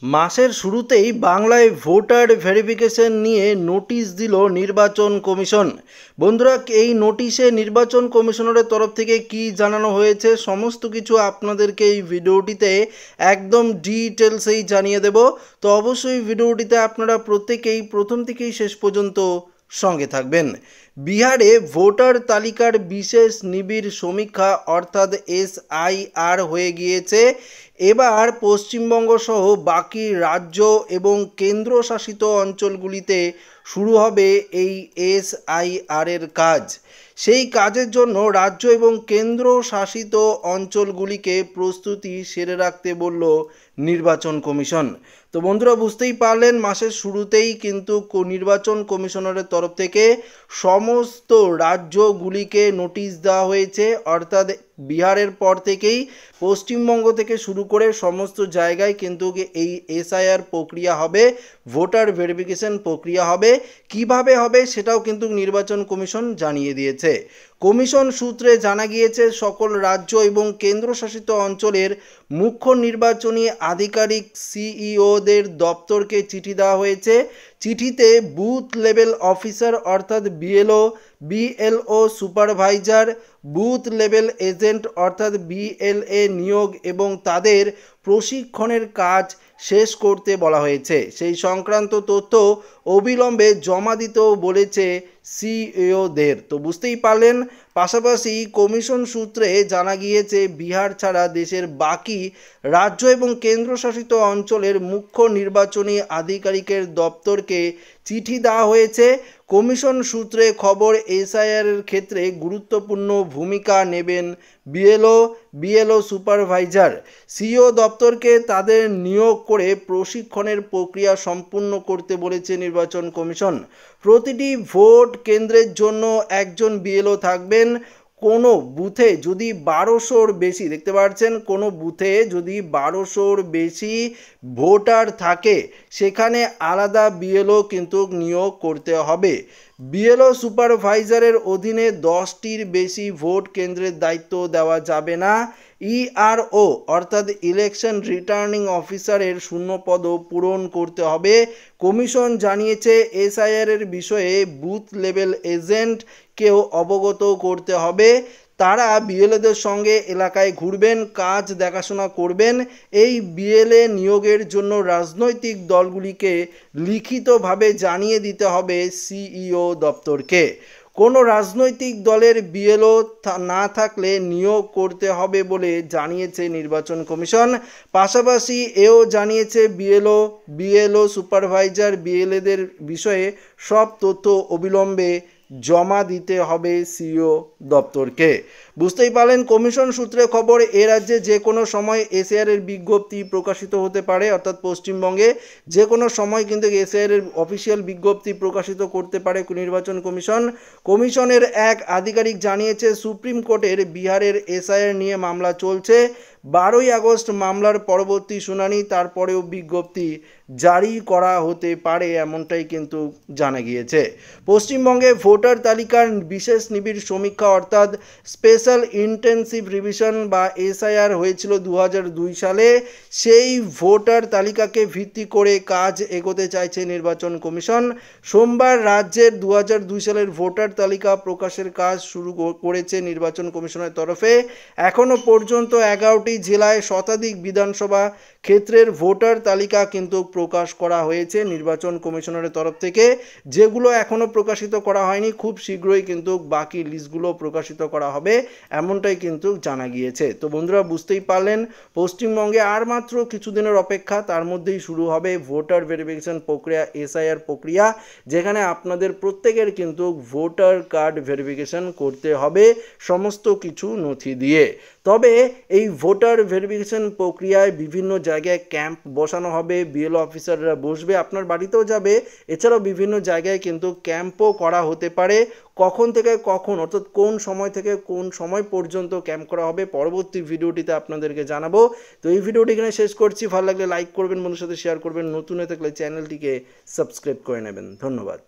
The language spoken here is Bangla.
মাসের শুরুতেই বাংলায় ভোটার ভেরিফিকেশন নিয়ে নোটিশ দিল নির্বাচন কমিশন। বন্ধুরা, এই নোটিশে নির্বাচন কমিশনারের তরফ থেকে কি জানানো হয়েছে সমস্ত কিছু আপনাদেরকে এই ভিডিওটিতে একদম ডিটেলসেই জানিয়ে দেব। তো অবশ্যই ভিডিওটিতে আপনারা প্রত্যেকেই প্রথম থেকেই শেষ পর্যন্ত সঙ্গে থাকবেন। বিহারে ভোটার তালিকার বিশেষ নিবিড় সমীক্ষা অর্থাৎ SIR হয়ে গিয়েছে। এবার পশ্চিমবঙ্গ সহ বাকি রাজ্য এবং কেন্দ্রশাসিত অঞ্চলগুলিতে শুরু হবে এই SIR এর কাজ। সেই কাজের জন্য রাজ্য এবং কেন্দ্রশাসিত অঞ্চলগুলিকে প্রস্তুতি সেরে রাখতে বলল নির্বাচন কমিশন। তো বন্ধুরা, বুঝতেই পারলেন মাসের শুরুতেই কিন্তু নির্বাচন কমিশনারের তরফ থেকে সমস্ত রাজ্যগুলিকে নোটিশ দেওয়া হয়েছে। অর্থাৎ বিহারের পর থেকেই পশ্চিমবঙ্গ থেকে শুরু করে সমস্ত জায়গায় কিন্তু এই SIR প্রক্রিয়া হবে, ভোটার ভেরিফিকেশন প্রক্রিয়া হবে। কিভাবে হবে সেটাও কিন্তু নির্বাচন কমিশন জানিয়ে দিয়েছে। কমিশন সূত্রে জানা গিয়েছে সকল রাজ্য এবং কেন্দ্রশাসিত অঞ্চলের মুখ্য নির্বাচনী আধিকারিক CEOদের দপ্তরকে চিঠি দেওয়া হয়েছে। চিঠিতে বুথ লেভেল অফিসার অর্থাৎ BLO supervisor, booth level agent অর্থাৎ BLA নিয়োগ এবং তাদের প্রশিক্ষণের কাজ শেষ করতে বলা হয়েছে। সেই সংক্রান্ত তথ্য অবিলম্বে জমা দিতেও বলেছে CEOদের। তো বুঝতেই পারলেন। পাশাপাশি কমিশন সূত্রে জানা গিয়েছে বিহার ছাড়া দেশের বাকি রাজ্য এবং কেন্দ্রশাসিত অঞ্চলের মুখ্য নির্বাচনী আধিকারিকের দপ্তরকে চিঠি দেওয়া হয়েছে। কমিশন সূত্রে খবর, SIR এর ক্ষেত্রে গুরুত্বপূর্ণ ভূমিকা নেবেন BLO সুপারভাইজার। CEO দপ্তরকে তাদের নিয়োগ করে প্রশিক্ষণের প্রক্রিয়া সম্পূর্ণ করতে বলেছে নির্বাচন কমিশন। প্রতিটি ভোট কেন্দ্রের জন্য একজন BLO থাকবেন। কোনো বুথে যদি 1200-র বেশি, দেখতে পাচ্ছেন, কোনো বুথে যদি 1200-র বেশি ভোটার থাকে সেখানে আলাদা BLO কিন্তু নিয়োগ করতে হবে। BLO সুপারভাইজারের অধীনে 10টির বেশি ভোট কেন্দ্রের দায়িত্ব দেওয়া যাবে না। ERO অর্থাৎ ইলেকশন রিটার্নিং অফিসারের শূন্যপদও পূরণ করতে হবে। কমিশন জানিয়েছে SIR এর বিষয়ে বুথ লেভেল এজেন্টকেও অবগত করতে হবে। তারা BLAদের সঙ্গে এলাকায় ঘুরবেন, কাজ দেখাশোনা করবেন। এই BLA নিয়োগের জন্য রাজনৈতিক দলগুলিকে লিখিতভাবে জানিয়ে দিতে হবে CEO দপ্তরকে। কোনো রাজনৈতিক দলের BLO না থাকলে নিয়োগ করতে হবে বলে জানিয়েছে নির্বাচন কমিশন। পাশাপাশি এও জানিয়েছে BLO সুপারভাইজার BLAদের বিষয়ে সব তথ্য অবিলম্বে জমা দিতে হবে CEO দপ্তরকে। বুঝতেই পারলেন, কমিশন সূত্রে খবর, এ রাজ্যে যে কোনো সময় SIR এর বিজ্ঞপ্তি প্রকাশিত হতে পারে। অর্থাৎ পশ্চিমবঙ্গে যে কোনো সময় কিন্তু SIR এর অফিসিয়াল বিজ্ঞপ্তি প্রকাশিত করতে পারে নির্বাচন কমিশন। কমিশনের এক আধিকারিক জানিয়েছে সুপ্রিম কোর্টের বিহারের SIR নিয়ে মামলা চলছে। 12ই আগস্ট মামলার পরবর্তী শুনানি, তারপরেও বিজ্ঞপ্তি জারি করা হতে পারে, এমনটাই কিন্তু জানা গিয়েছে। পশ্চিমবঙ্গে ভোটার তালিকার বিশেষ নিবিড় সমীক্ষা অর্থাৎ স্পেশাল ইন্টেন্সিভ রিভিশন বা SIR হয়েছিল 2002 সালে। সেই ভোটার তালিকাকে ভিত্তি করে কাজ এগোতে চাইছে নির্বাচন কমিশন। সোমবার রাজ্যের 2002 সালের ভোটার তালিকা প্রকাশের কাজ শুরু করেছে নির্বাচন কমিশনের তরফে। এখনও পর্যন্ত 11টি জেলায় শতাধিক বিধানসভা ক্ষেত্রের ভোটার তালিকা কিন্তু প্রকাশ করা হয়েছে নির্বাচন কমিশনের তরফ থেকে। যেগুলো এখনও প্রকাশিত করা হয়নি, খুব শীঘ্রই কিন্তু বাকি লিস্টগুলো প্রকাশিত করা হবে, এমনটাই কিন্তু জানা গিয়েছে। তো বন্ধুরা, বুঝতেই পারলেন, পশ্চিমবঙ্গে আর মাত্র কিছুদিনের অপেক্ষা, তার মধ্যেই শুরু হবে ভোটার ভেরিফিকেশন প্রক্রিয়া, SIR প্রক্রিয়া, যেখানে আপনাদের প্রত্যেকের কিন্তু ভোটার কার্ড ভেরিফিকেশন করতে হবে সমস্ত কিছু নথি দিয়ে। তবে এই ভোটার ভেরিফিকেশন প্রক্রিয়ায় বিভিন্ন জায়গায় ক্যাম্প বসানো হবে, BLO অফিসাররা বসবে, আপনার বাড়িতেও যাবে। এছাড়াও বিভিন্ন জায়গায় কিন্তু ক্যাম্পও করা হতে পারে। কখন থেকে কখন, অর্থাৎ কোন সময় থেকে কোন সময় পর্যন্ত ক্যাম্প করা হবে পরবর্তী ভিডিওটিতে আপনাদেরকে জানাবো। তো এই ভিডিওটি এখানে শেষ করছি। ভালো লাগলে লাইক করবেন, বন্ধুর সাথে শেয়ার করবেন, নতুন হয়ে থাকলে চ্যানেলটিকে সাবস্ক্রাইব করে নেবেন। ধন্যবাদ।